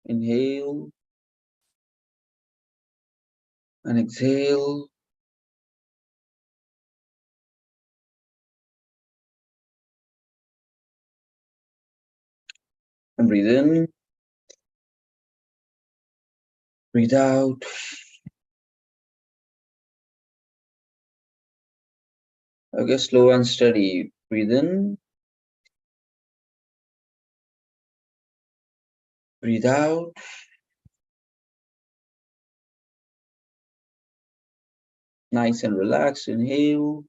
Inhale and exhale. And breathe in, breathe out. Okay, slow and steady. Breathe in, breathe out. Nice and relaxed. Inhale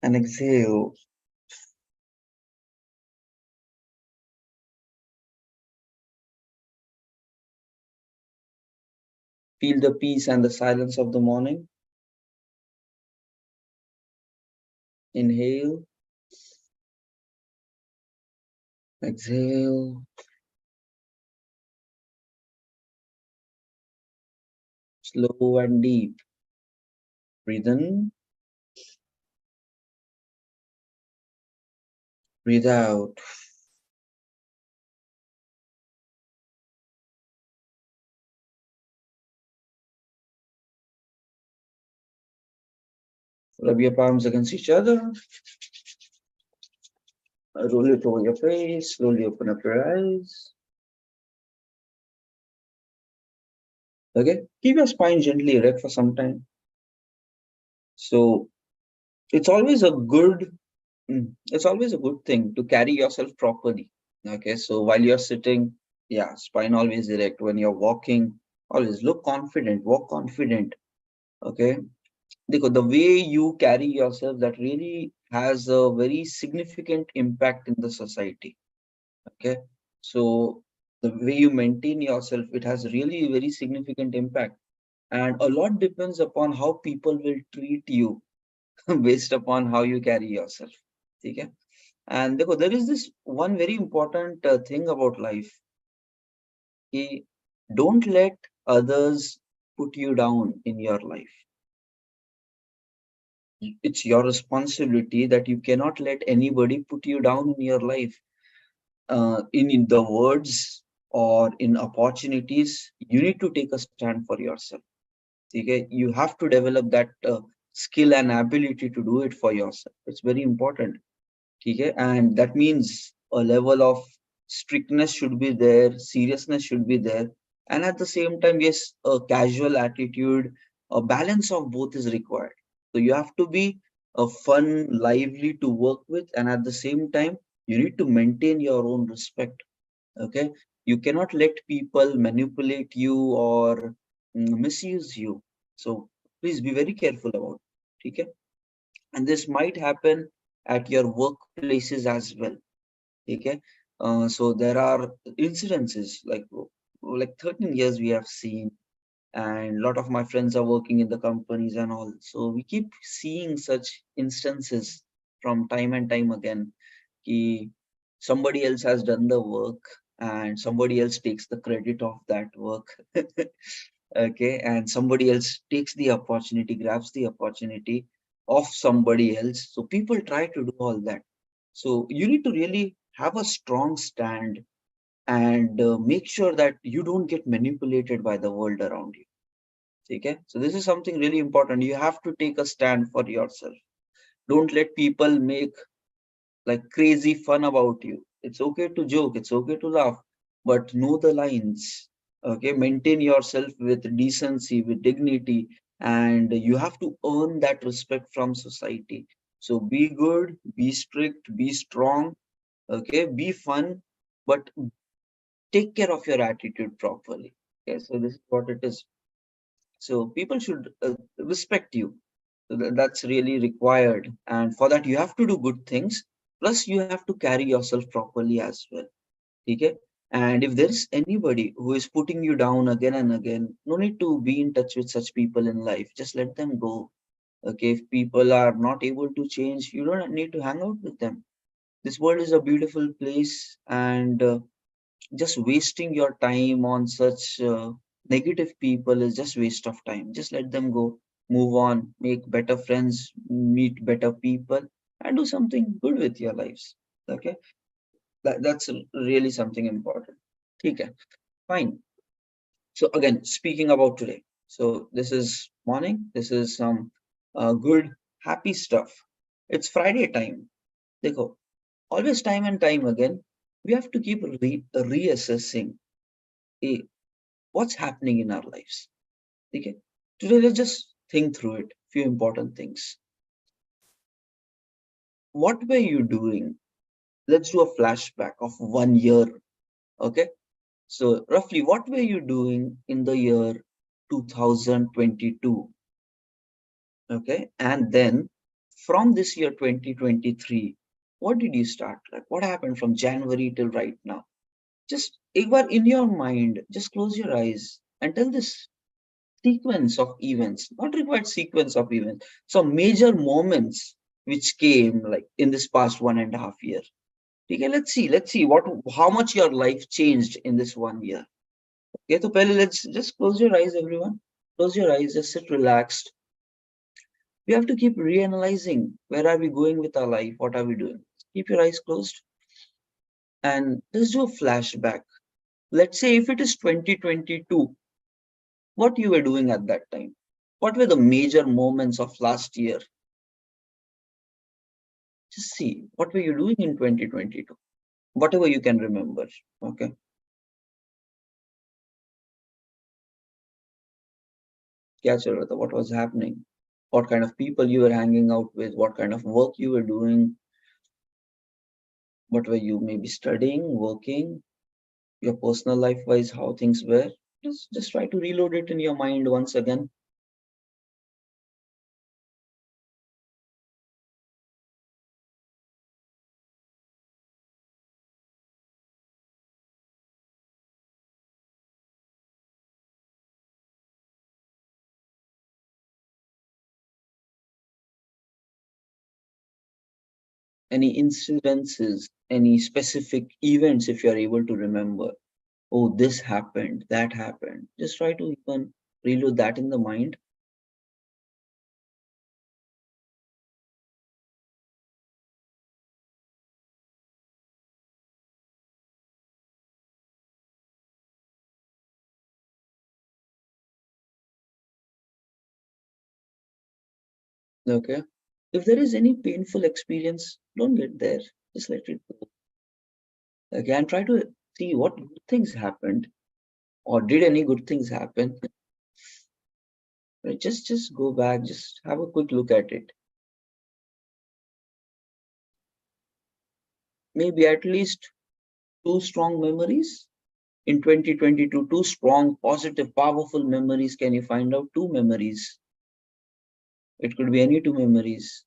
and exhale. Feel the peace and the silence of the morning. Inhale, exhale. Slow and deep. Breathe in, breathe out. Rub your palms against each other. Roll it over your face. Slowly open up your eyes. Okay, keep your spine gently erect for some time. So it's always a good thing to carry yourself properly. Okay, so while you're sitting, yeah, spine always erect. When you're walking, always look confident, walk confident. Okay, because the way you carry yourself, that really has a very significant impact in the society. Okay, so the way you maintain yourself, it has really very significant impact, and a lot depends upon how people will treat you based upon how you carry yourself. Okay, and there is this one very important thing about life. कि don't let others put you down in your life. It's your responsibility that you cannot let anybody put you down in your life. In the words or in opportunities, you need to take a stand for yourself. Okay? You have to develop that skill and ability to do it for yourself. It's very important. Okay? And that means a level of strictness should be there, seriousness should be there, and at the same time, yes, a casual attitude, a balance of both is required. So you have to be a fun, lively to work with, and at the same time, you need to maintain your own respect. Okay, you cannot let people manipulate you or misuse you. So please be very careful about it. Okay, and this might happen at your workplaces as well. Okay, so there are incidences like 13 years we have seen, and a lot of my friends are working in the companies and all, so we keep seeing such instances from time and time again. Somebody else has done the work and somebody else takes the credit of that work. Okay, and somebody else takes the opportunity, grabs the opportunity of somebody else. So people try to do all that. So you need to really have a strong stand and make sure that you don't get manipulated by the world around you. Okay, so this is something really important. You have to take a stand for yourself. Don't let people make like crazy fun about you. It's okay to joke, it's okay to laugh, but know the lines. Okay, maintain yourself with decency, with dignity, and you have to earn that respect from society. So be good, be strict, be strong. Okay, be fun, but take care of your attitude properly. Okay, so this is what it is. So people should respect you. So that's really required, and for that you have to do good things, plus you have to carry yourself properly as well. Okay, and if there is anybody who is putting you down again and again, no need to be in touch with such people in life. Just let them go. Okay, if people are not able to change, you don't need to hang out with them. This world is a beautiful place, and just wasting your time on such negative people is just waste of time. Just let them go, move on, make better friends, meet better people, and do something good with your lives. Okay, That's really something important. Okay, fine. So again, speaking about today. So this is morning. This is some good, happy stuff. It's Friday time. Dekho, always time and time again, we have to keep reassessing eh, what's happening in our lives. Okay. Today, let's just think through it. Few important things. What were you doing? Let's do a flashback of 1 year. Okay. So roughly, what were you doing in the year 2022? Okay. And then from this year 2023, what did you start? Like what happened from January till right now? Just एक बार in your mind, just close your eyes and tell this sequence of events, not required sequence of events, some major moments which came like in this past 1.5 year. Okay, let's see what how much your life changed in this 1 year. Okay, so pehle let's just close your eyes, everyone. Close your eyes, just sit relaxed. We have to keep reanalyzing where are we going with our life, what are we doing. Keep your eyes closed and let's do a flashback. Let's say if it is 2022, what you were doing at that time? What were the major moments of last year? Just see what were you doing in 2022? Whatever you can remember. Okay. क्या चल रहा था? What was happening? What kind of people you were hanging out with? What kind of work you were doing? What were you maybe studying, working? Your personal life wise, how things were? Just try to reload it in your mind once again. Any incidences, any specific events if you're able to remember. Oh, this happened, that happened. Just try to even reload that in the mind. Okay. If there is any painful experience, don't get there. Just let it go. Okay, and try to see what good things happened or did any good things happen. Right, just go back, just have a quick look at it. Maybe at least two strong memories in 2022, two strong, positive, powerful memories. Can you find out two memories? It could be any two memories.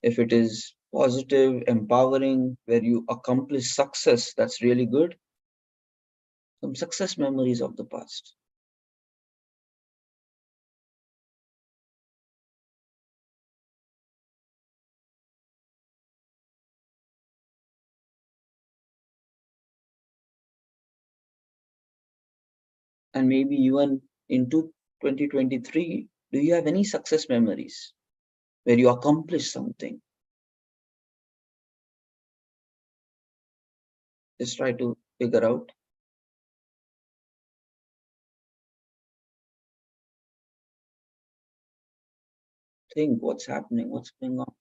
If it is positive, empowering, where you accomplish success, that's really good. Some success memories of the past. And maybe even into 2023, do you have any success memories where you accomplished something? Just try to figure out. Think what's happening, what's going on.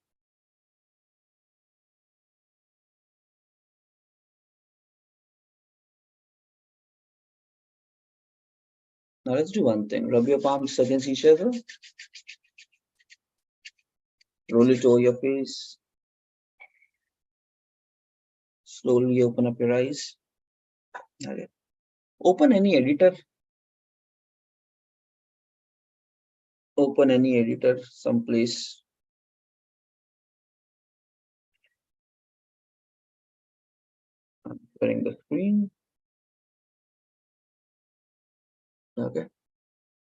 Now let's do one thing. Rub your palms against each other. Roll it over your face. Slowly open up your eyes. Okay. Open any editor. Open any editor someplace. I'm sharing the screen. Okay.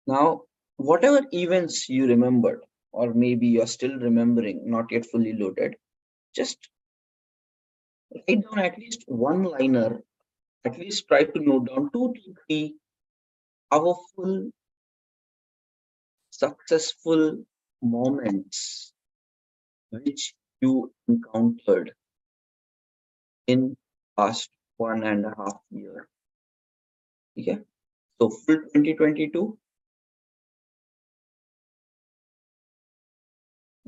Now, whatever events you remembered, or maybe you're still remembering, not yet fully loaded, just write down at least one liner. At least try to note down 2 to 3 powerful, successful moments which you encountered in past 1.5 year. Okay. So full 2022,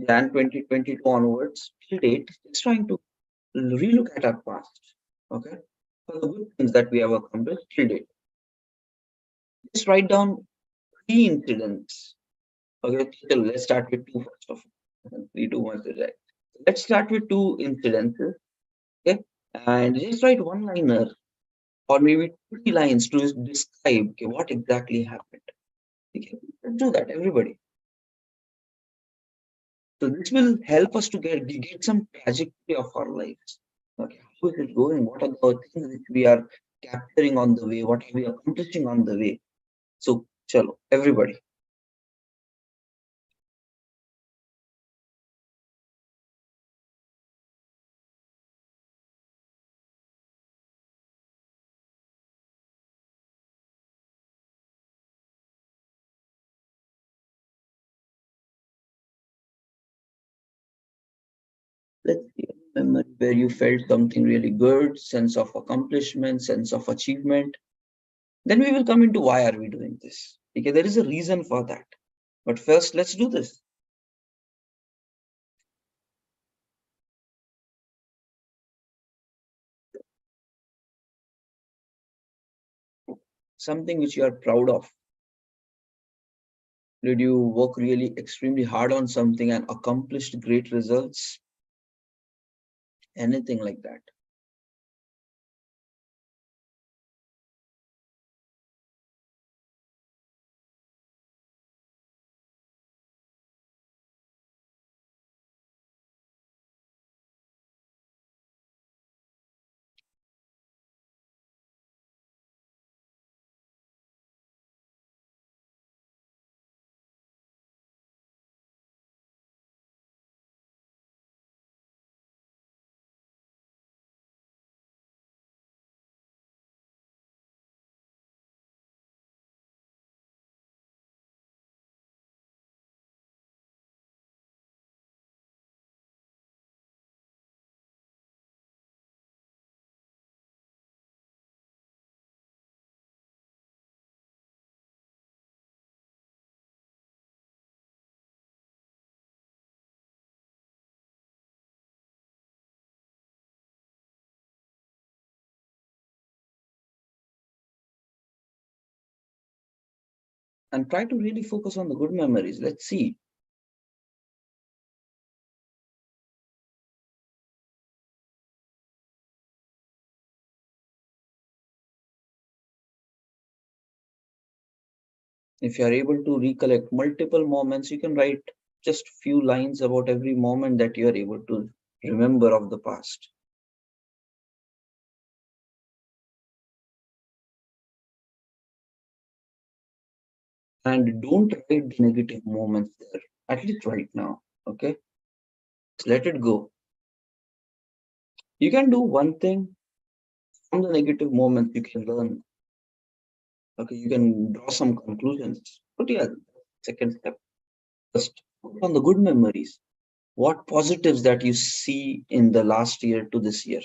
Jan 2022 onwards, till date, just trying to relook at our past. Okay. For the good things that we have accomplished till date. Just write down three incidents. Okay, so let's start with two first of all. Three too much to write. Let's start with two incidences. Okay, and just write one liner or maybe 3 lines to describe okay, what exactly happened. Okay, let's do that, everybody. So this will help us to get some trajectory of our lives. Okay, how is it going? What are the things which we are capturing on the way? What are we accomplishing on the way? So, chalo, everybody. Let's see a memory where you felt something really good, sense of accomplishment, sense of achievement. Then we will come into why are we doing this? Okay, there is a reason for that. But first, let's do this. Something which you are proud of. Did you work really extremely hard on something and accomplished great results? Anything like that. And try to really focus on the good memories. Let's see. If you are able to recollect multiple moments, you can write just few lines about every moment that you are able to remember of the past. And don't write the negative moments there, at least right now. Okay, just let it go. You can do one thing from the negative moments, you can learn. Okay, you can draw some conclusions. But yeah, second step, first focus on the good memories. What positives that you see in the last year to this year?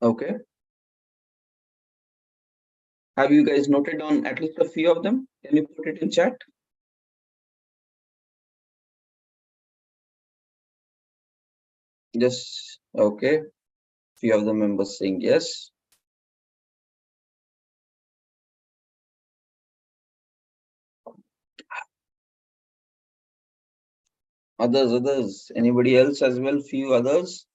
Okay. Have you guys noted down at least a few of them? Can you put it in chat? Yes. Okay. Few of the members saying yes. Others. Anybody else as well? Few others.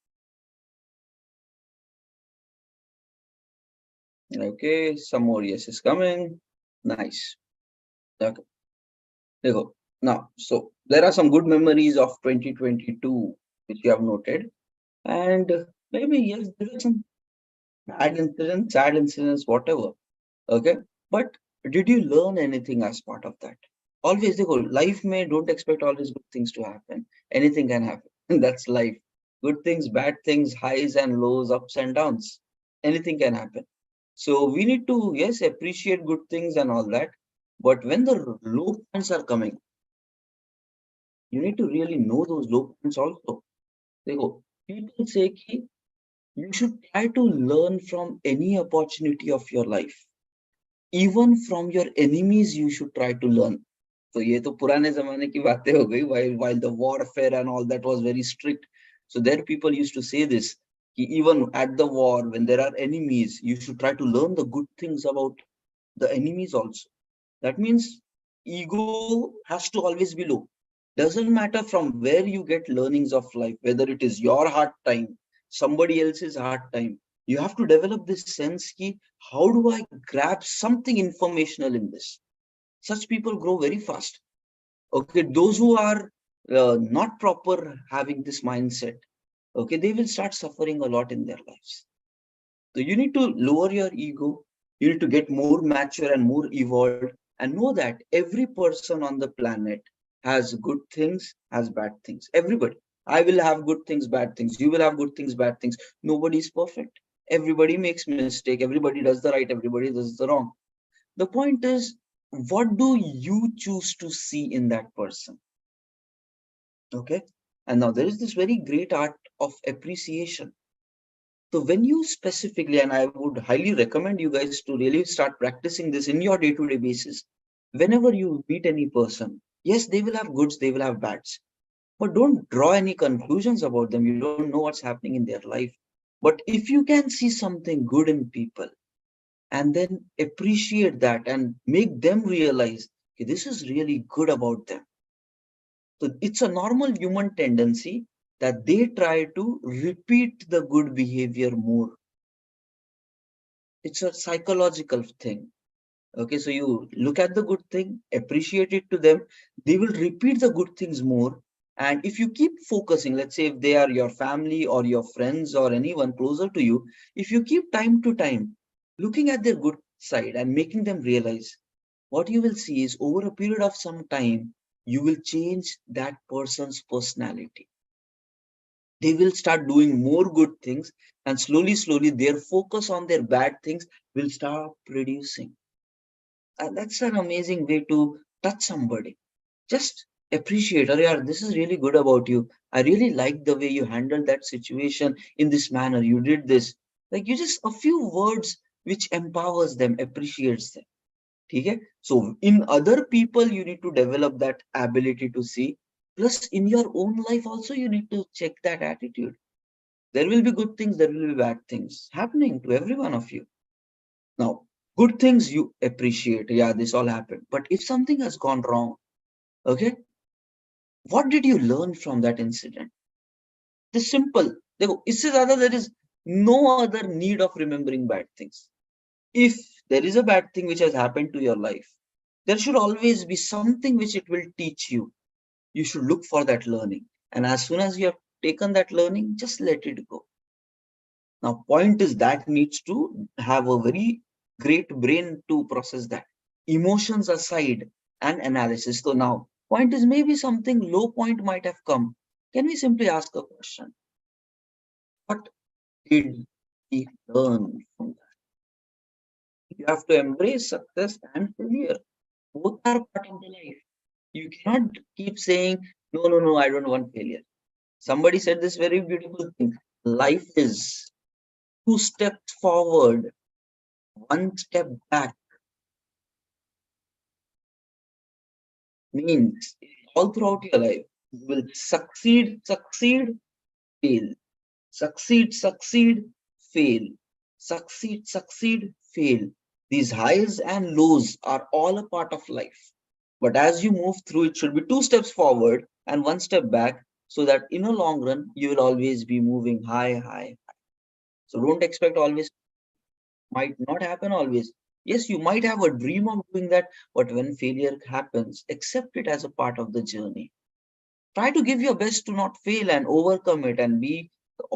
Okay. Some more yes is coming. Nice. Okay. There you go. Now, so there are some good memories of 2022 which you have noted, and maybe yes, there are some bad incidents, sad incidents, whatever. Okay, but did you learn anything as part of that? Always, the goal. Life may don't expect always good things to happen. Anything can happen. That's life. Good things, bad things, highs and lows, ups and downs. Anything can happen. So we need to yes appreciate good things and all that. But when the low points are coming, you need to really know those low points also. They go. People say ki you should try to learn from any opportunity of your life. Even from your enemies, you should try to learn. So ये तो पुराने जमाने की बातें हो गई while the warfare and all that was very strict. So there people used to say this कि even at the war when there are enemies, you should try to learn the good things about the enemies also. That means ego has to always be low. Doesn't matter from where you get learnings of life, whether it is your hard time, somebody else's hard time. You have to develop this sense ki, how do I grab something informational in this? Such people grow very fast. Okay, those who are not proper having this mindset, okay, they will start suffering a lot in their lives. So you need to lower your ego. You need to get more mature and more evolved and know that every person on the planet has good things, has bad things. Everybody. I will have good things, bad things. You will have good things, bad things. Nobody is perfect. Everybody makes mistake. Everybody does the right. Everybody does the wrong. The point is, what do you choose to see in that person? Okay. And now there is this very great art of appreciation. So when you specifically, and I would highly recommend you guys to really start practicing this in your day-to-day basis. Whenever you meet any person, yes, they will have goods, they will have bads, but don't draw any conclusions about them. You don't know what's happening in their life. But if you can see something good in people and then appreciate that and make them realize, okay, this is really good about them. So it's a normal human tendency that they try to repeat the good behavior more. It's a psychological thing. Okay, so you look at the good thing, appreciate it to them, they will repeat the good things more. And if you keep focusing, let's say if they are your family or your friends or anyone closer to you, if you keep time to time looking at their good side and making them realize, what you will see is over a period of some time, you will change that person's personality. They will start doing more good things, and slowly their focus on their bad things will start reducing. And that's an amazing way to touch somebody. Just appreciate, oh yeah, this is really good about you. I really like the way you handled that situation in this manner. You did this. Like you just a few words which empowers them, appreciates them. Okay? So in other people, you need to develop that ability to see. Plus in your own life also, you need to check that attitude. There will be good things, there will be bad things happening to every one of you. Now, good things you appreciate. Yeah, this all happened. But if something has gone wrong, okay, what did you learn from that incident? This simple. There is no other need of remembering bad things. If there is a bad thing which has happened to your life, there should always be something which it will teach you. You should look for that learning. And as soon as you have taken that learning, just let it go. Now, point is that needs to have a very great brain to process that. Emotions aside and analysis. So now, point is maybe something low point might have come. Can we simply ask a question? What did we learn from that? You have to embrace success and failure. Both are part of the life. You cannot keep saying, no, I don't want failure. Somebody said this very beautiful thing. Life is. Two steps forward, one step back means all throughout your life, you will succeed, fail, succeed, fail, succeed, fail. These highs and lows are all a part of life. But as you move through, it should be two steps forward and one step back, so that in a long run, you will always be moving high. So don't expect always, might not happen always. Yes, you might have a dream of doing that, but when failure happens, accept it as a part of the journey. Try to give your best to not fail and overcome it and be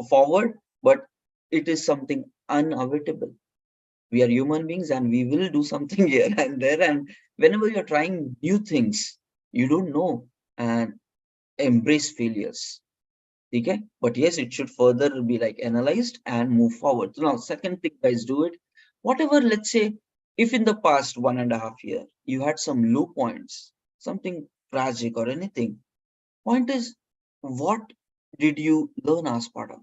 forward, but it is something unavoidable. We are human beings and we will do something here and there. And whenever you're trying new things, you don't know, and embrace failures. Okay? But yes, it should further be like analyzed and move forward. So now, second thing, guys, do it. Whatever, let's say, if in the past 1.5 year you had some low points, something tragic or anything, point is, what did you learn as part of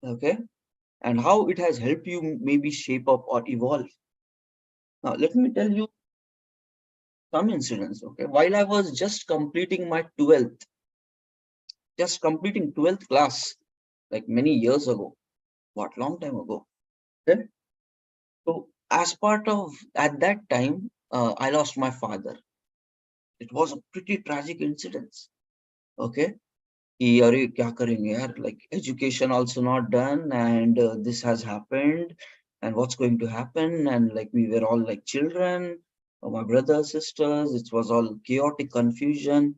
that? Okay? And how it has helped you maybe shape up or evolve. Now, let me tell you some incidents. Okay? While I was just completing 12th class, like many years ago, what long time ago. Okay? So, as part of at that time, I lost my father. It was a pretty tragic incident. Okay? कि अरे क्या करेंगे यार, like education also not done, and this has happened, and what's going to happen, and like we were all like children, my brothers, sisters, it was all chaotic confusion.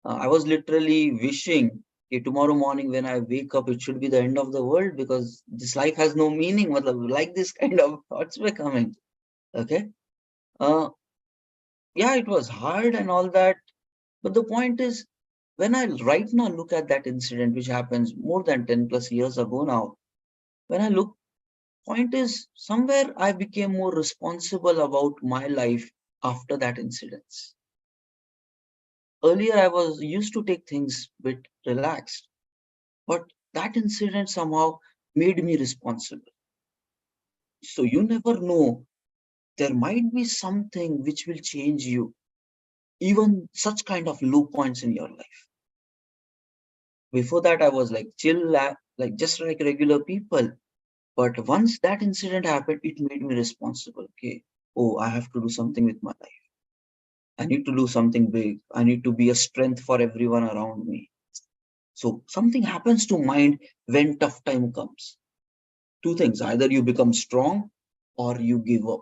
I was literally wishing कि tomorrow morning when I wake up it should be the end of the world, because this life has no meaning, matlab, like this kind of thoughts were coming. Okay. uh yeah, it was hard and all that. But the point is, when I right now look at that incident, which happens more than 10 plus years ago now, when I look, point is, somewhere I became more responsible about my life after that incident. Earlier, I was used to take things a bit relaxed, but that incident somehow made me responsible. So you never know, there might be something which will change you, even such kind of low points in your life. Before that, I was like chill, like just like regular people. But once that incident happened, it made me responsible. Okay, oh, I have to do something with my life. I need to do something big. I need to be a strength for everyone around me. So something happens to mind when tough time comes. Two things: either you become strong or you give up.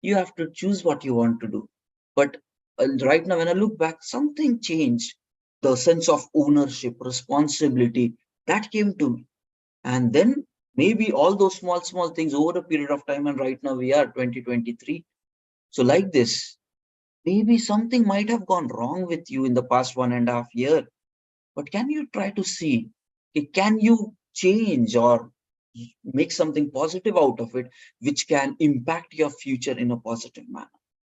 You have to choose what you want to do. But right now, when I look back, something changed. The sense of ownership, responsibility, that came to me. And then maybe all those small things over a period of time, and right now we are 2023. So like this, maybe something might have gone wrong with you in the past 1.5 year, but can you try to see, can you change or make something positive out of it, which can impact your future in a positive manner?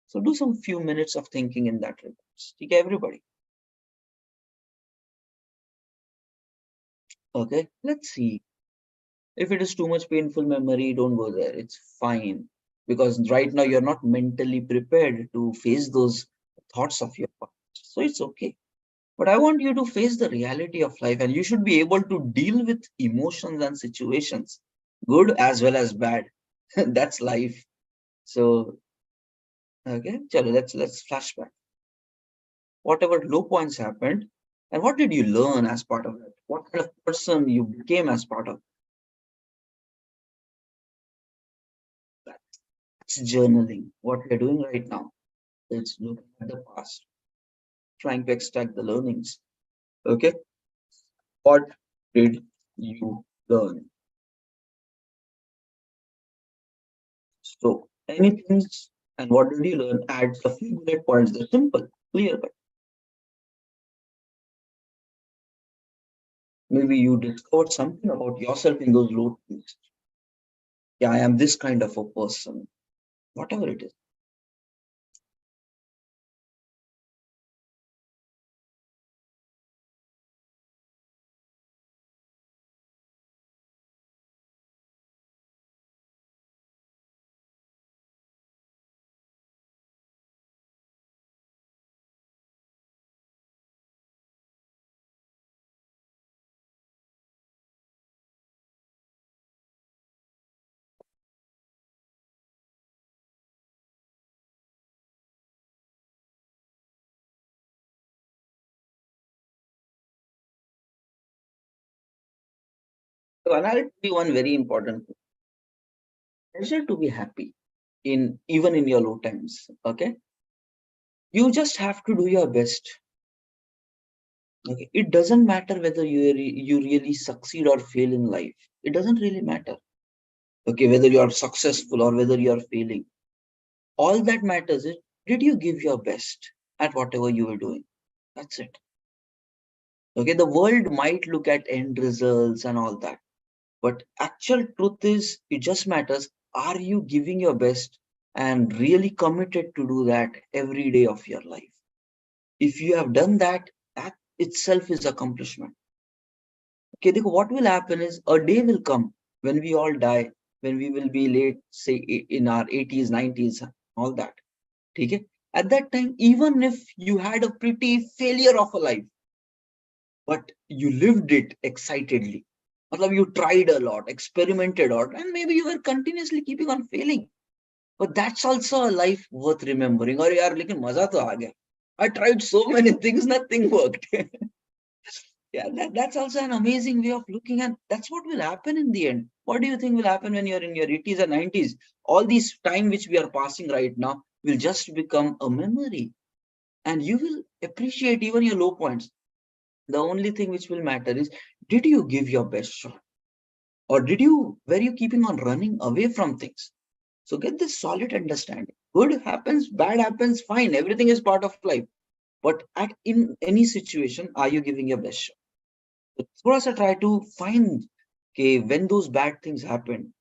So do some few minutes of thinking in that regards. Okay, everybody. Okay, let's see. If it is too much painful memory, don't go there. It's fine. Because right now you're not mentally prepared to face those thoughts of your past. So it's okay. But I want you to face the reality of life, and you should be able to deal with emotions and situations, good as well as bad. That's life. So okay, chalo, let's flashback. Whatever low points happened, and what did you learn as part of it? What kind of person you became as part of that? It's journaling. What we're doing right now. It's looking at the past, trying to extract the learnings. Okay, what did you learn? So anything, and what did you learn? Add a few bullet points. They're simple, clear. But maybe you discovered something about yourself in those low things. Yeah, I am this kind of a person. Whatever it is. So, and I'll be one very important thing. Pleasure to be happy in even in your low times. Okay, you just have to do your best. Okay, it doesn't matter whether you really succeed or fail in life. It doesn't really matter. Okay, whether you are successful or whether you are failing. All that matters is, did you give your best at whatever you were doing? That's it. Okay, the world might look at end results and all that, but actual truth is, it just matters. Are you giving your best and really committed to do that every day of your life? If you have done that, that itself is accomplishment. Okay, what will happen is a day will come when we all die, when we will be late, say in our 80s, 90s, all that. Okay? At that time, even if you had a pretty failure of a life, but you lived it excitedly. Matlab, you tried a lot, experimented a lot, and maybe you were continuously keeping on failing. But that's also a life worth remembering. Or yaar, lekin maza to aa gaya. I tried so many things, nothing worked. Yeah, that's also an amazing way of looking, and that's what will happen in the end. What do you think will happen when you're in your 80s and 90s? All this time which we are passing right now will just become a memory, and you will appreciate even your low points. The only thing which will matter is, did you give your best shot, or were you keeping on running away from things? So get this solid understanding. Good happens, bad happens, fine. Everything is part of life. But in any situation, are you giving your best shot? थोड़ा सा try to find, okay, when those bad things happen,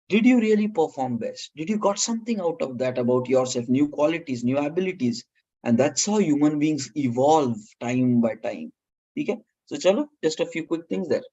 did you really perform best? Did you got something out of that about yourself, new qualities, new abilities? And that's how human beings evolve time by time. Okay, so chalo, just a few quick things there.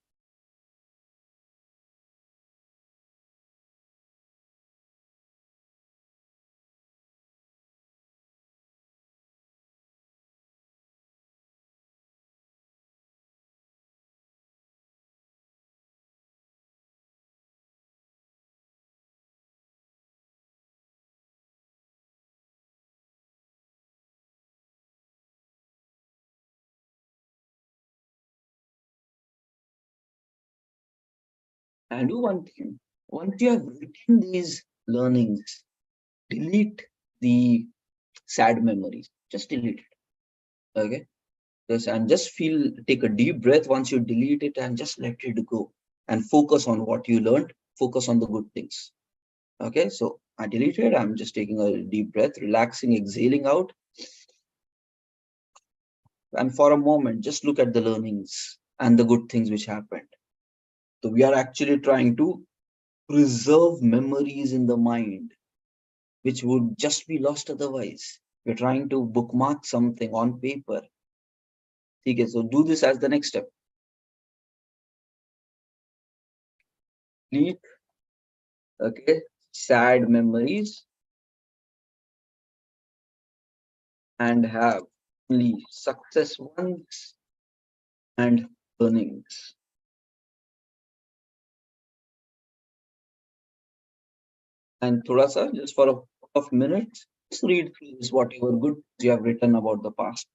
And do one thing. Once you have written these learnings, delete the sad memories. Just delete it. Okay. Just take a deep breath once you delete it and just let it go and focus on what you learned. Focus on the good things. Okay. So I deleted. I'm just taking a deep breath, relaxing, exhaling out. And for a moment, just look at the learnings and the good things which happened. So we are actually trying to preserve memories in the mind which would just be lost otherwise. We're trying to bookmark something on paper. Okay, so do this as the next step. Delete, okay, sad memories and have only success ones and learnings. And thoda sa, just for a couple of minutes, just read through this, whatever good you have written about the past.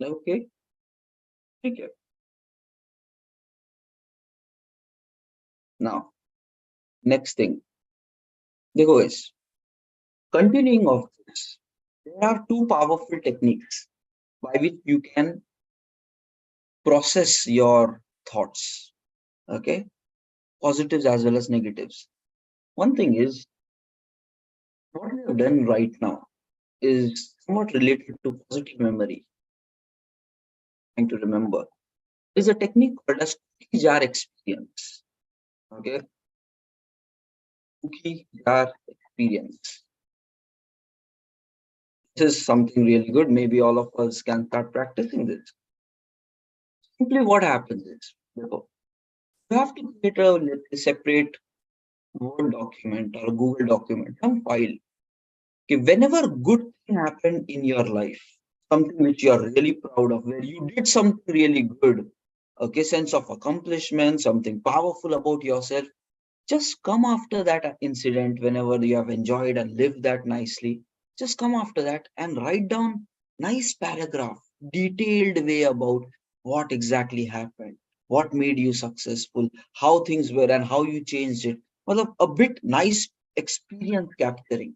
Okay, okay. Now, next thing, देखो guys, continuing of this. There are two powerful techniques by which you can process your thoughts. Okay, positives as well as negatives. One thing is what we have done right now is somewhat related to positive memory, trying to remember. There's a technique called as cookie jar experience. Okay, cookie jar experience. This is something really good. Maybe all of us can start practicing this. Simply what happens is, you have to create a let's say, separate Word document or a Google document, some file. Okay, whenever good thing happened in your life, something which you are really proud of, where you did something really good, okay, sense of accomplishment, something powerful about yourself, just come after that incident whenever you have enjoyed and lived that nicely. Just come after that and write down nice paragraph, detailed way about what exactly happened, what made you successful, how things were and how you changed it. Well, a bit nice experience capturing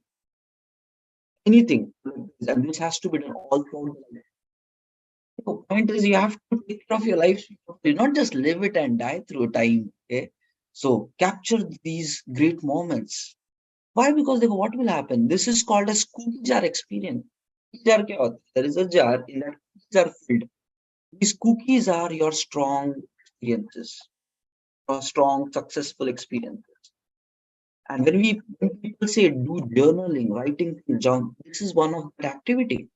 anything like this, and this has to be done all throughout the life. The point is you have to take care of your life, not just live it and die through time. Okay, so capture these great moments. Why? Because देखो, what will happen? This is called as cookie jar experience. Cookie jar क्या होता है? There is a jar in that cookies are filled. These cookies are your strong experiences, or strong successful experiences. And when people say do journaling, writing things down, this is one of that activity.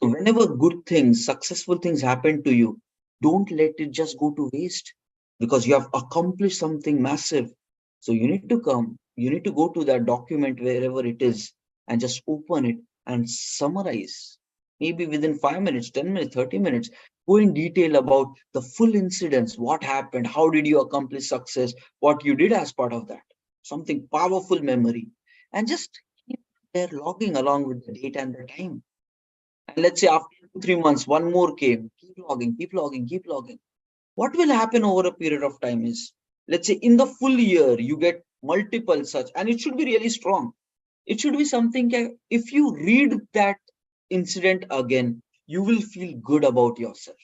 So whenever good things, successful things happen to you, don't let it just go to waste because you have accomplished something massive. So you need to go to that document wherever it is and just open it and summarize. Maybe within 5 minutes, 10 minutes, 30 minutes, go in detail about the full incidents, what happened, how did you accomplish success, what you did as part of that. Something powerful memory. And just keep there logging along with the date and the time. And let's say after 2, 3 months, one more came. Keep logging, keep logging, keep logging. What will happen over a period of time is, let's say in the full year, you get multiple such, and it should be really strong. It should be something if you read that incident again, you will feel good about yourself.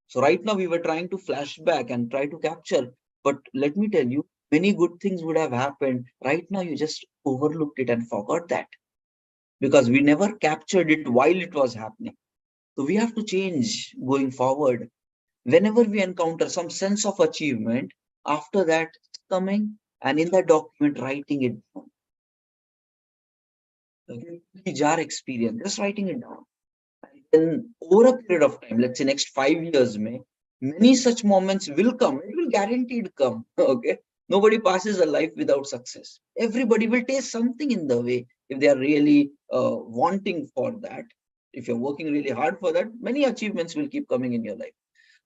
So right now we were trying to flash back and try to capture, but let me tell you, many good things would have happened. Right now you just overlooked it and forgot that because we never captured it while it was happening. So we have to change going forward. Whenever we encounter some sense of achievement, after that, coming and in that document, writing it down. Okay? Each our experience, just writing it down. And then over a period of time, let's say next 5 years, many such moments will come. It will guaranteed come. Okay. Nobody passes a life without success. Everybody will taste something in the way if they are really wanting for that. If you're working really hard for that, many achievements will keep coming in your life.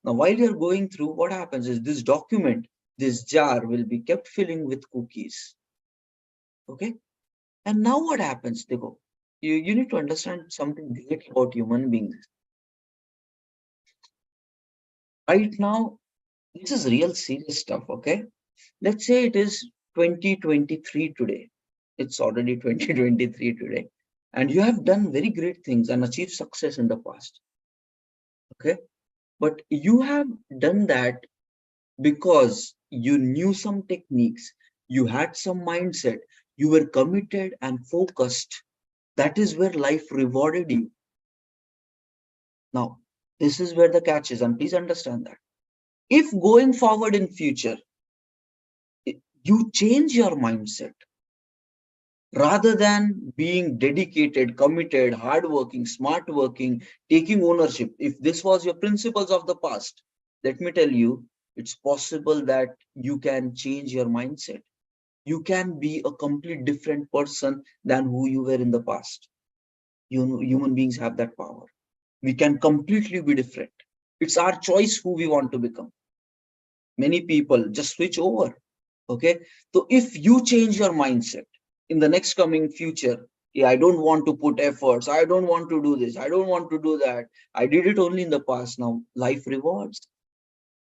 Now, while you're going through, what happens is this document, this jar will be kept filling with cookies. Okay. And now what happens, Dekho? You need to understand something great about human beings. Right now, this is real serious stuff. Okay. Let's say it is 2023 today. It's already 2023 today. And you have done very great things and achieved success in the past. Okay. But you have done that because you knew some techniques, you had some mindset, you were committed and focused. That is where life rewarded you. Now, this is where the catch is, and please understand that. If going forward in future, you change your mindset rather than being dedicated, committed, hardworking, smart working, taking ownership. If this was your principles of the past, let me tell you, it's possible that you can change your mindset. You can be a complete different person than who you were in the past. You know, human beings have that power. We can completely be different. It's our choice who we want to become. Many people just switch over. Okay. So if you change your mindset in the next coming future, yeah, I don't want to put efforts. I don't want to do this. I don't want to do that. I did it only in the past. Now life rewards.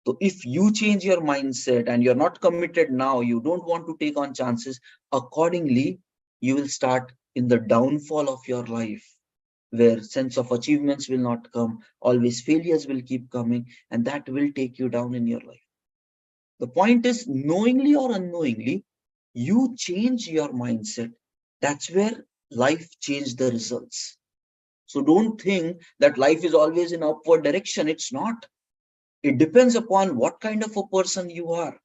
So if you change your mindset and you're not committed now, you don't want to take on chances, accordingly, you will start in the downfall of your life. where sense of achievements will not come, always failures will keep coming, and that will take you down in your life. The point is, knowingly or unknowingly, you change your mindset. That's where life changes the results. So don't think that life is always in upward direction. It's not. It depends upon what kind of a person you are.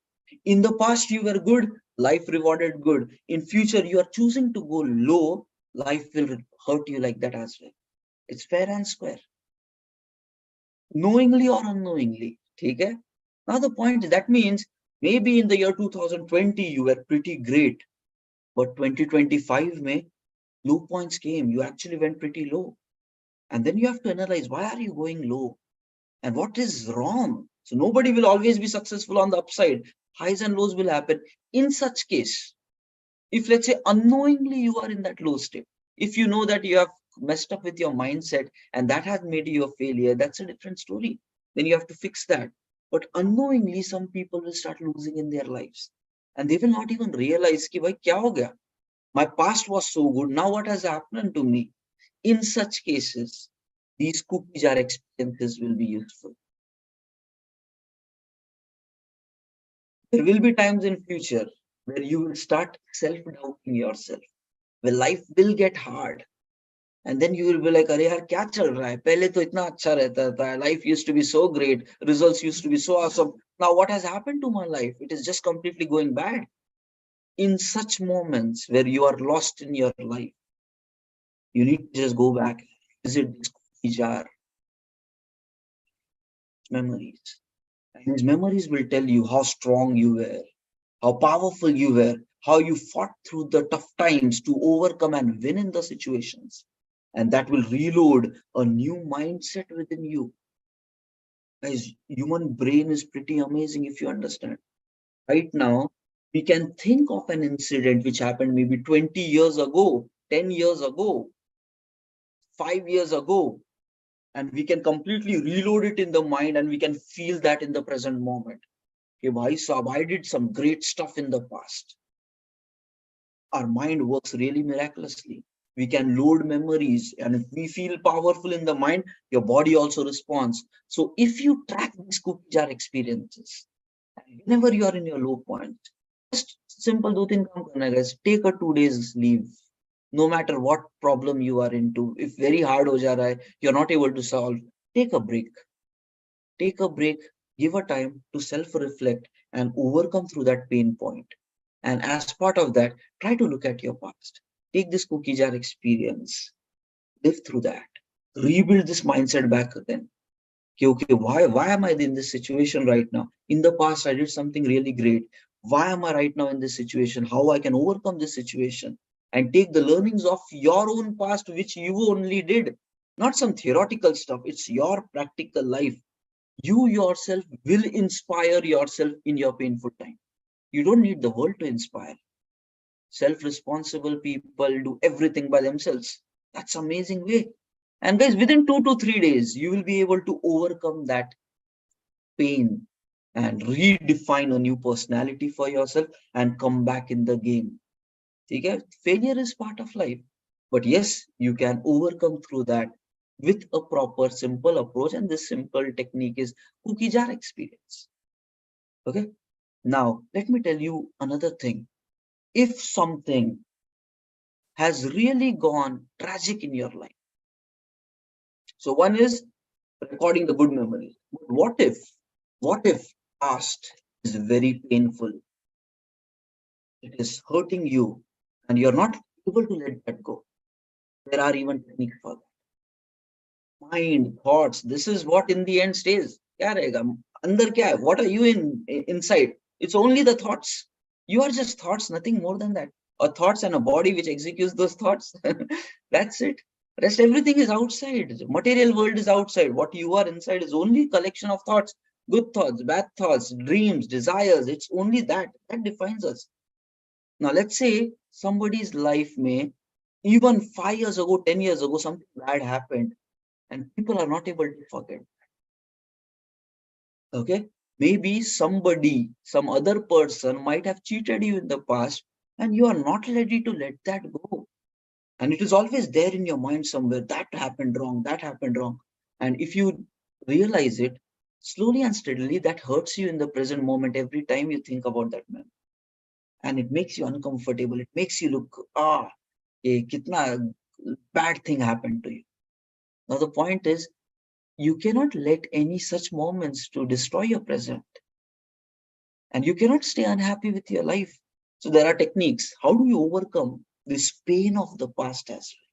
In the past, you were good, life rewarded good. In future, you are choosing to go low, life will hurt you like that as well. It's fair and square, knowingly or unknowingly. Okay? Now the point is, that means maybe in the year 2020 you were pretty great, but 2025 may low points came. You actually went pretty low, and then you have to analyze, why are you going low and what is wrong. So nobody will always be successful on the upside. Highs and lows will happen. In such case, if let's say unknowingly you are in that low state, if you know that you have messed up with your mindset and that has made you a failure, that's a different story. Then you have to fix that. But unknowingly, some people will start losing in their lives, and they will not even realize ki bhai kya ho gaya, my past was so good, now what has happened to me. In such cases, these cookie jar experiences will be useful. There will be times in future where you will start self-doubting yourself, where life will get hard. And then you will be like, अरे यार क्या चल रहा है, पहले तो इतना अच्छा रहता था, life used to be so great, results used to be so awesome. Now what has happened to my life? It is just completely going bad. In such moments where you are lost in your life, you need to just go back, visit this cookie jar, memories. And these memories will tell you how strong you were, how powerful you were, how you fought through the tough times to overcome and win in the situations. And that will reload a new mindset within you. Guys, human brain is pretty amazing if you understand. Right now, we can think of an incident which happened maybe 20 years ago, 10 years ago, 5 years ago, and we can completely reload it in the mind and we can feel that in the present moment. Okay, bhai sahab, I did some great stuff in the past. Our mind works really miraculously. We can load memories, and if we feel powerful in the mind, your body also responds. So if you track these cookie jar experiences, whenever you are in your low point, just simple do thing काम करना है guys. Take a 2 days leave. No matter what problem you are into, if very hard हो जा रहा है, you're not able to solve, take a break. Take a break, give a time to self-reflect and overcome through that pain point. And as part of that, try to look at your past. Take this cookie jar experience, live through that, rebuild this mindset back again. Okay, why am I in this situation right now? In the past, I did something really great. Why am I right now in this situation? How I can overcome this situation? And take the learnings of your own past, which you only did, not some theoretical stuff. It's your practical life. You yourself will inspire yourself in your painful time. You don't need the world to inspire. Self-responsible people do everything by themselves. That's amazing way. And guys, within 2 to 3 days, you will be able to overcome that pain and redefine a new personality for yourself and come back in the game. Okay? Failure is part of life. But yes, you can overcome through that with a proper, simple approach. And this simple technique is cookie jar experience. Okay? Now, let me tell you another thing. If something has really gone tragic in your life, so one is recording the good memories. But what if past is very painful? It is hurting you and you're not able to let that go. There are even techniques for that. Mind, thoughts, this is what in the end stays. क्या रहेगा? अंदर क्या है? What are you inside? It's only the thoughts. You are just thoughts, nothing more than that. Or thoughts and a body which executes those thoughts. That's it. Rest everything is outside. The material world is outside. What you are inside is only collection of thoughts. Good thoughts, bad thoughts, dreams, desires. It's only that defines us. Now let's say somebody's life may, even 5 years ago, 10 years ago, something bad happened and people are not able to forget. Okay, maybe somebody, some other person might have cheated you in the past and you are not ready to let that go. And it is always there in your mind somewhere, that happened wrong, that happened wrong. And if you realize it, slowly and steadily, that hurts you in the present moment every time you think about that man. And it makes you uncomfortable. It makes you look, kitna bad thing happened to you. Now the point is, you cannot let any such moments to destroy your present, and you cannot stay unhappy with your life. So there are techniques. How do you overcome this pain of the past as well?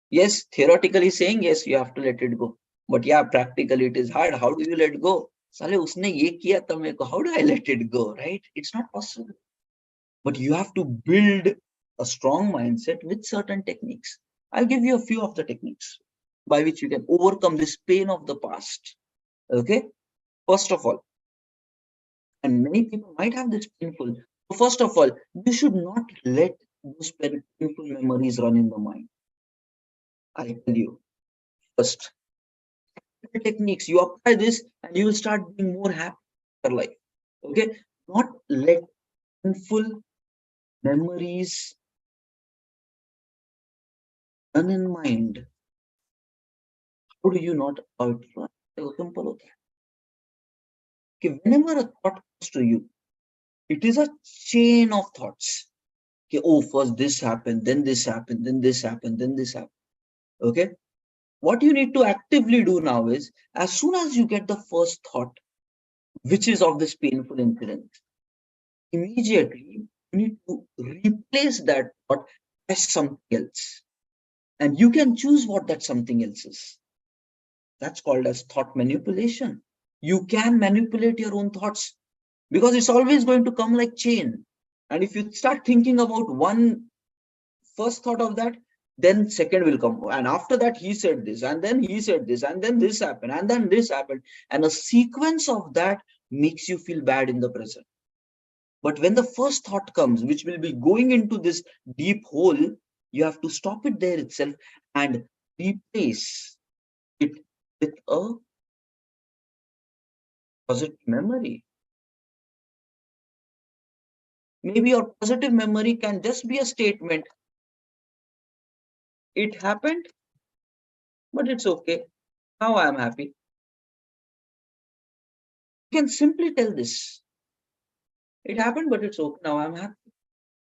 Yes, theoretically saying, yes, you have to let it go. But yeah, practically it is hard. How do you let go? Sale, usne ye kiya tha mere ko, how do I let it go, right? It's not possible. But you have to build a strong mindset with certain techniques. I'll give you a few of the techniques by which you can overcome this pain of the past. Okay? First of all, and many people might have this painful. So first of all, you should not let those painful memories run in the mind. I tell you, first, techniques, you apply this and you will start being more happy in your life. Okay? Not let painful memories run in mind. How do you not outrun? Simple होता है. Okay, whenever a thought comes to you, it is a chain of thoughts. Okay, oh, first this happened, then this happened, then this happened, then this happened. Okay, what you need to actively do now is, as soon as you get the first thought, which is of this painful incident, immediately you need to replace that thought as something else. And you can choose what that something else is. That's called as thought manipulation. You can manipulate your own thoughts because it's always going to come like chain. And if you start thinking about one first thought of that, then second will come. And after that, he said this, and then he said this, and then this happened, and then this happened. And a sequence of that makes you feel bad in the present. But when the first thought comes, which will be going into this deep hole, you have to stop it there itself and replace it with a positive memory. Maybe your positive memory can just be a statement. It happened, but it's okay. Now I am happy. You can simply tell this. It happened, but it's okay. Now I'm happy.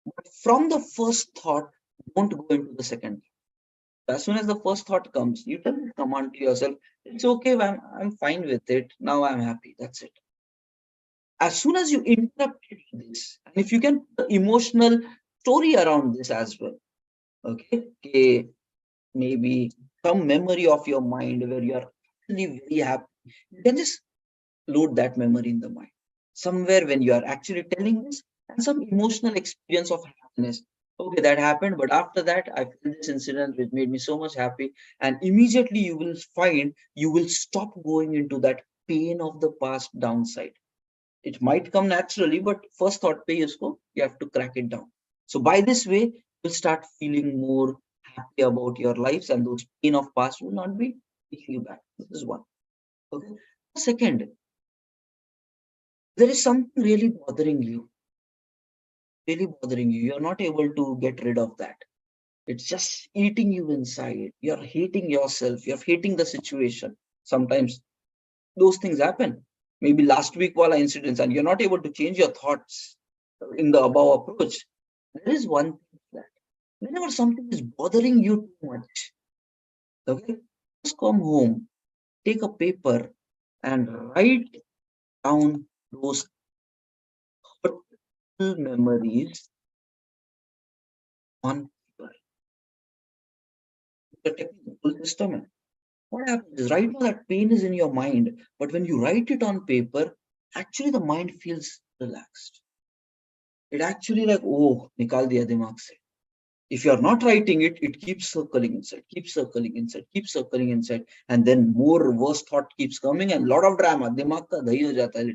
But from the first thought, don't go into the second. As soon as the first thought comes, you tell the command to yourself, it's okay, I'm fine with it. Now I'm happy. That's it. As soon as you interrupt this, and if you can put emotional story around this as well, okay, maybe some memory of your mind where you are really very happy, you can just load that memory in the mind. Somewhere when you are actually telling this, and some emotional experience of happiness. Okay, that happened, but after that, I feel this incident which made me so much happy. And immediately you will find you will stop going into that pain of the past downside. It might come naturally, but first thought pe usko, you have to crack it down. So by this way, you'll start feeling more happy about your lives, and those pain of past will not be taking you back. This is one. Okay. Second, there is something really bothering you. You're not able to get rid of that. It's just eating you inside. You're hating yourself. You're hating the situation. Sometimes those things happen. Maybe last week wala incidents, and you're not able to change your thoughts in the above approach. There is one thing that whenever something is bothering you too much, okay, just come home, take a paper, and write down those hurtful memories on paper. The technical system. What happens is right now that pain is in your mind, but when you write it on paper, actually the mind feels relaxed. It actually like, oh, nikal diya dimag se. If you are not writing it, it keeps circling inside, keeps circling inside, keeps circling inside, and then more worse thought keeps coming and lot of drama. Dimag ka dahi ho jata hai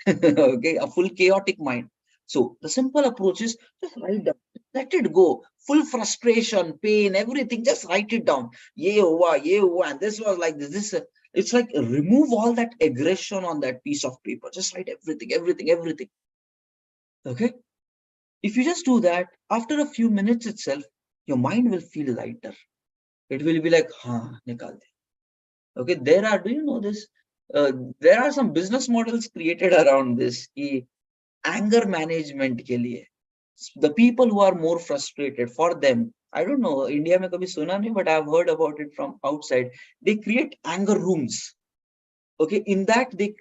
literally. Okay, a full chaotic mind. So the simple approach is just write down, let it go. Full frustration, pain, everything, just write it down. Ye hua, and this was like this. It's like remove all that aggression on that piece of paper. Just write everything, everything, everything. Okay. If you just do that, after a few minutes itself, your mind will feel lighter. It will be like, nikal de. Okay, do you know this? Uh, there are some business models created around this. Ki anger management ke liye. The people who are more frustrated, for them, I don't know, India mein kabhi suna nahi, but I've heard about it from outside. They create anger rooms. Okay, in that they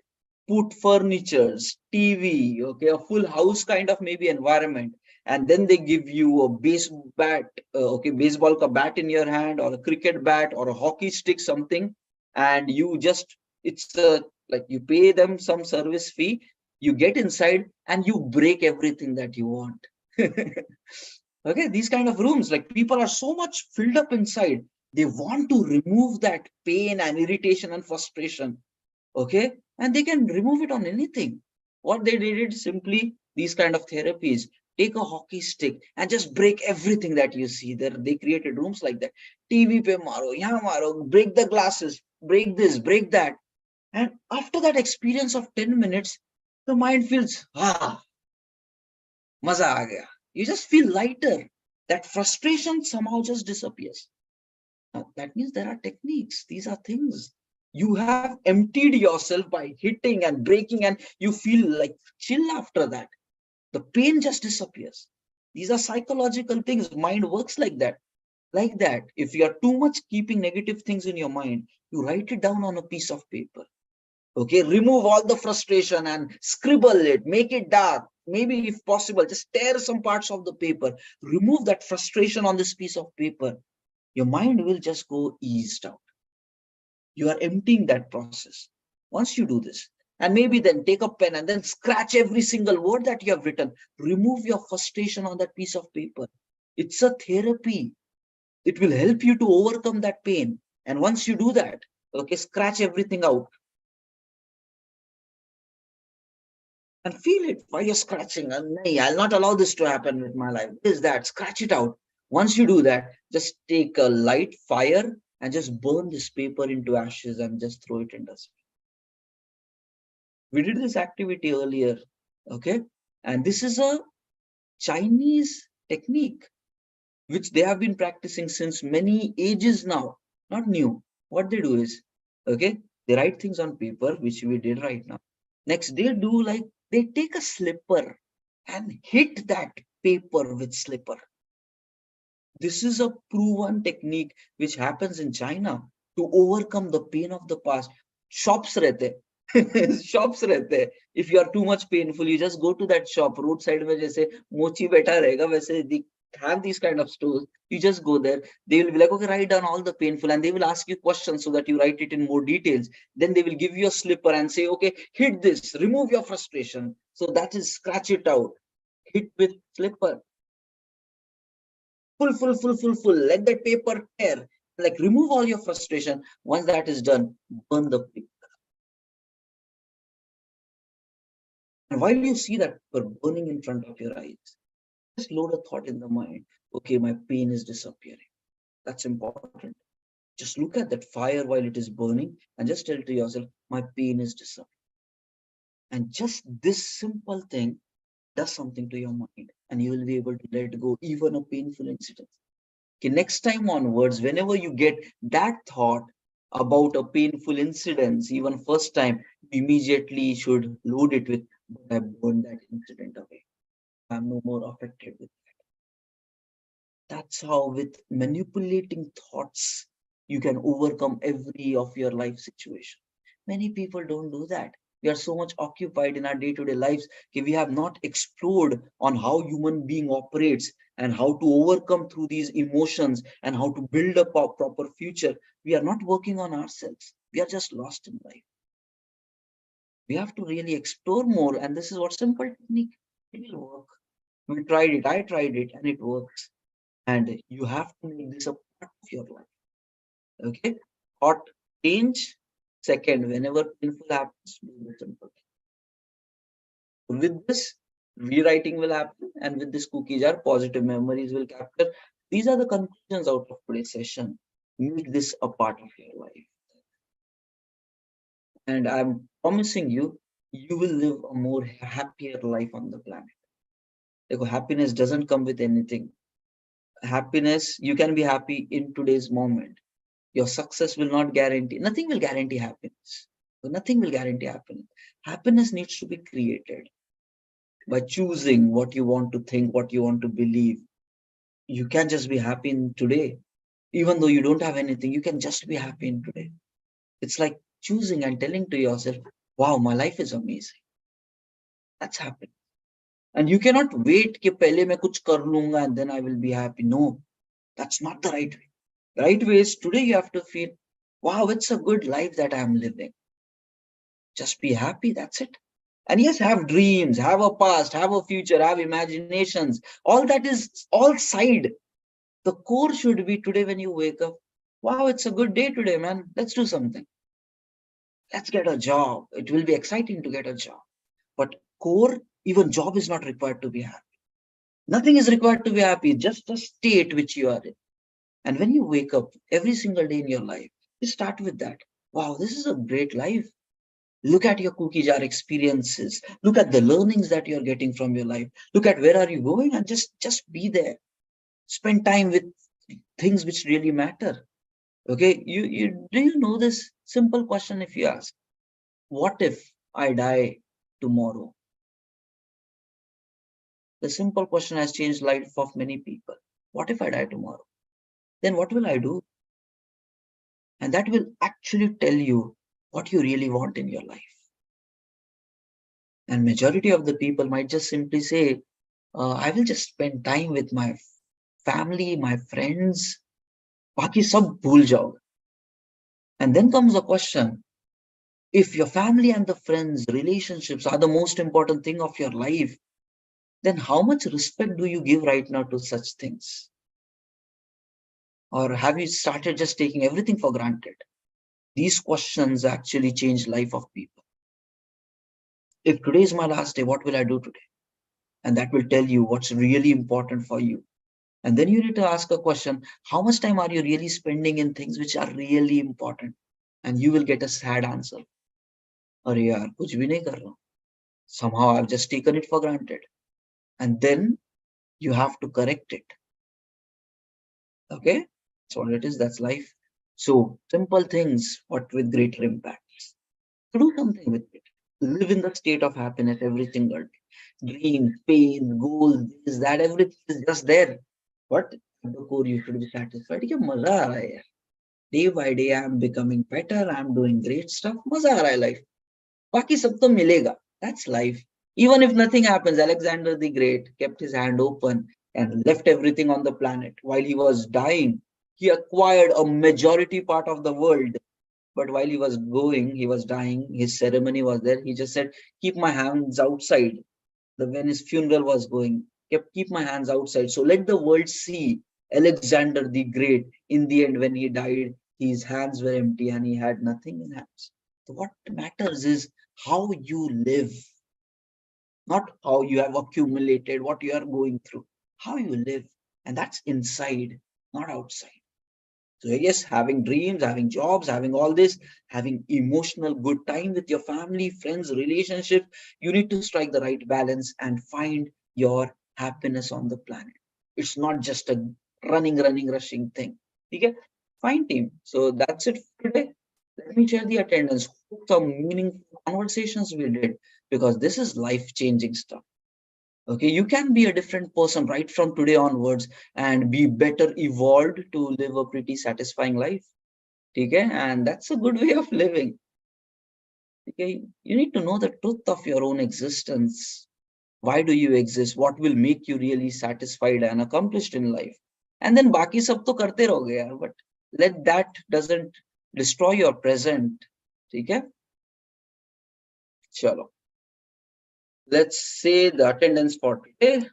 put furnitures, TV, okay, a full house kind of maybe environment, and then they give you a base bat, okay, baseball ka bat in your hand, or a cricket bat, or a hockey stick, something, and you just, it's a, like, you pay them some service fee, you get inside and you break everything that you want. Okay, these kind of rooms, like, people are so much filled up inside, they want to remove that pain and irritation and frustration. Okay, and they can remove it on anything. What they did is simply these kind of therapies, take a hockey stick and just break everything that you see there. They created rooms like that. TV pe maro, yahan maro, break the glasses, break this, break that. And after that experience of 10 minutes, the mind feels, maza aa gaya. You just feel lighter. That frustration somehow just disappears. Now, that means there are techniques. These are things. You have emptied yourself by hitting and breaking, and you feel like chill after that. The pain just disappears. These are psychological things. Mind works like that. Like that. If you are too much keeping negative things in your mind, you write it down on a piece of paper. Okay, remove all the frustration and scribble it, make it dark. Maybe if possible, just tear some parts of the paper. Remove that frustration on this piece of paper. Your mind will just go eased out. You are emptying that process. Once you do this, and maybe then take a pen and then scratch every single word that you have written, remove your frustration on that piece of paper. It's a therapy. It will help you to overcome that pain. And once you do that, okay, scratch everything out and feel it while you're scratching. And I'll not allow this to happen with my life. This, that, scratch it out. Once you do that, just take a light fire and just burn this paper into ashes and just throw it in dustbin. We did this activity earlier, okay? And this is a Chinese technique which they have been practicing since many ages now, not new. What they do is, okay, they write things on paper, which we did right now. Next, they do like, they take a slipper and hit that paper with slipper. This is a proven technique which happens in China to overcome the pain of the past. Shops rehte, shops rehte. If you are too much painful, you just go to that shop. Roadside mein jaise mochi beta rahega, वैसे they have these kind of stores. You just go there. They will be like, okay, write down all the painful, and they will ask you questions so that you write it in more details. Then they will give you a slipper and say, okay, hit this, remove your frustration. So that is scratch it out. Hit with slipper. Full. Let that paper tear. Like, remove all your frustration. Once that is done, burn the paper. And while you see that paper burning in front of your eyes, just load a thought in the mind. Okay, my pain is disappearing. That's important. Just look at that fire while it is burning and just tell to yourself, my pain is disappearing. And just this simple thing does something to your mind, and you will be able to let go even a painful incident. Okay, next time onwards, whenever you get that thought about a painful incident, even first time, you immediately should load it with, I burned that incident away. I'm no more affected with that. That's how, with manipulating thoughts, you can overcome every of your life situation. Many people don't do that. We are so much occupied in our day-to-day lives that we have not explored on how human being operates and how to overcome through these emotions and how to build up a proper future. We are not working on ourselves. We are just lost in life. We have to really explore more, and this is what simple technique. It will work. We tried it, I tried it, and it works. And you have to make this a part of your life. Okay, thought change. Second, whenever painful happens, do the simple. With this, rewriting will happen, and with this cookie jar, positive memories will capture. These are the conclusions out of today's session. Make this a part of your life, and I'm promising you, you will live a more happier life on the planet. Because happiness doesn't come with anything. happiness, you can be happy in today's moment. Your success will not guarantee, nothing will guarantee happiness. So nothing will guarantee happiness. Happiness needs to be created by choosing what you want to think, what you want to believe. You can just be happy in today. Even though you don't have anything, you can just be happy in today. It's like choosing and telling to yourself, wow, my life is amazing. That's happiness. And you cannot wait कि पहले मैं कुछ कर लूंगा and then I will be happy. No, that's not the right way. The right way is today you have to feel, wow, it's a good life that I'm living. Just be happy, that's it. And yes, have dreams, have a past, have a future, have imaginations. All that is all side. The core should be today when you wake up, wow, it's a good day today, man. Let's do something. Let's get a job. It will be exciting to get a job. But core, even job is not required to be happy. Nothing is required to be happy, just a state which you are in. And when you wake up every single day in your life, you start with that. Wow, this is a great life. Look at your cookie jar experiences. Look at the learnings that you're getting from your life. Look at where are you going and just be there. Spend time with things which really matter. Okay, you do you know this simple question if you ask, what if I die tomorrow? The simple question has changed life of many people. What if I die tomorrow? Then what will I do? And that will actually tell you what you really want in your life. And majority of the people might just simply say, I will just spend time with my family, my friends, बाकी सब भूल जाओ. And then comes the question, if your family and the friends, relationships are the most important thing of your life, then how much respect do you give right now to such things? Or have you started just taking everything for granted? These questions actually change life of people. If today is my last day, what will I do today? And that will tell you what's really important for you. And then you need to ask a question, how much time are you really spending in things which are really important? And you will get a sad answer. अरे यार कुछ भी नहीं कर रहा हूँ. Somehow I've just taken it for granted. And then you have to correct it. Okay? That's what it is. That's life. So simple things, but with greater impacts. So do something with it. Live in the state of happiness every single day. Dreams, pain, goals, this, that, everything is just there. But at the core, you should be satisfied. क्या मजा आ रहा है यार. Day by day, I'm becoming better. I'm doing great stuff. मजा आ रहा है life. बाकी सब तो मिलेगा. That's life. Even if nothing happens, Alexander the Great kept his hand open and left everything on the planet. While he was dying, he acquired a majority part of the world. But while he was going, he was dying, his ceremony was there. He just said, keep my hands outside. When his funeral was going, keep my hands outside. So let the world see Alexander the Great. In the end, when he died, his hands were empty and he had nothing in hands. So what matters is how you live, not how you have accumulated, what you are going through, how you live. And that's inside, not outside. So yes, having dreams, having jobs, having all this, having emotional good time with your family, friends, relationship, you need to strike the right balance and find your happiness on the planet. It's not just a running, rushing thing. Okay? Fine team. So that's it for today. Let me share the attendance. Some meaningful conversations we did because this is life-changing stuff. Okay, you can be a different person right from today onwards and be better evolved to live a pretty satisfying life. Okay, and that's a good way of living. Okay, you need to know the truth of your own existence. Why do you exist? What will make you really satisfied and accomplished in life? And then बाकी सब तो करते रहोगे यार, but let that doesn't destroy your present. ठीक है? चलो. Let's say the attendance for today.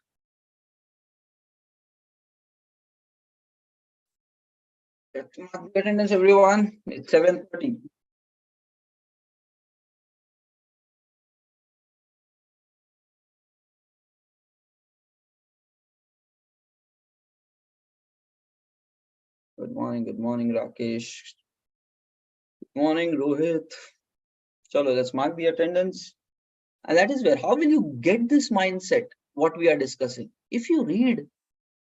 Let's mark the attendance, everyone. It's 7:30. Good morning, Rakesh. Good morning, Rohit. Chalo, let's mark the attendance. And that is where, how will you get this mindset, what we are discussing? If you read,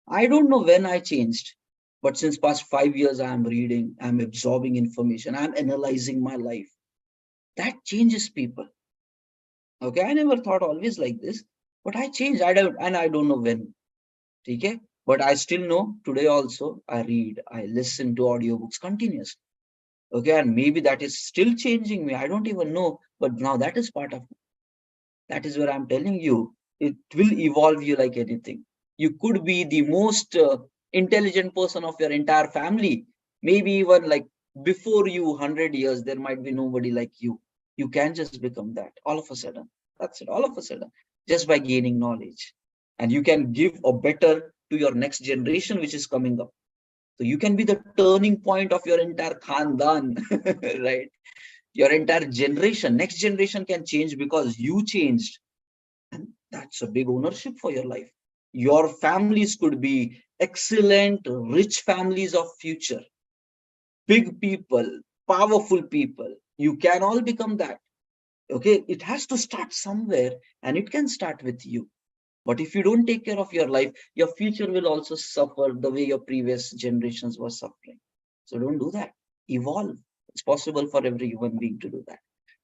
I don't know when I changed, but since past 5 years, I'm reading, I'm absorbing information, I'm analyzing my life. That changes people. Okay, I never thought always like this, but I changed. I don't know when. Okay, but I still know today also I read, I listen to audiobooks continuously. Okay, and maybe that is still changing me. I don't even know, but now that is part of that is where I'm telling you, it will evolve you like anything. You could be the most intelligent person of your entire family. Maybe even like before you, 100 years, there might be nobody like you. You can just become that all of a sudden. That's it, all of a sudden, just by gaining knowledge. And you can give a better to your next generation, which is coming up. So you can be the turning point of your entire khandan, right? Your entire generation, next generation can change because you changed, and that's a big ownership for your life. Your families could be excellent, rich families of future, big people, powerful people. You can all become that. Okay, it has to start somewhere, and it can start with you. But if you don't take care of your life, your future will also suffer the way your previous generations were suffering. So don't do that. Evolve. It's possible for every human being to do that.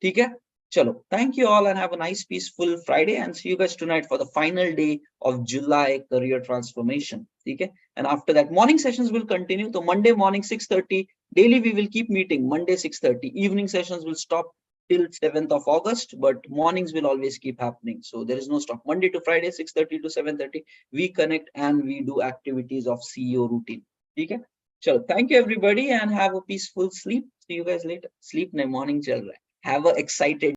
Okay? Chalo. Thank you all and have a nice, peaceful Friday. And see you guys tonight for the final day of July career transformation. Okay? And after that, morning sessions will continue. So Monday morning, 6:30. Daily, we will keep meeting. Monday, 6:30. Evening sessions will stop till 7th of August, but mornings will always keep happening. So there is no stop. Monday to Friday, 6:30 to 7:30, we connect and we do activities of CEO routine. Okay? Chalo, thank you everybody and have a peaceful sleep. See you guys later. Sleep in the morning, chal raha hai. Have a excited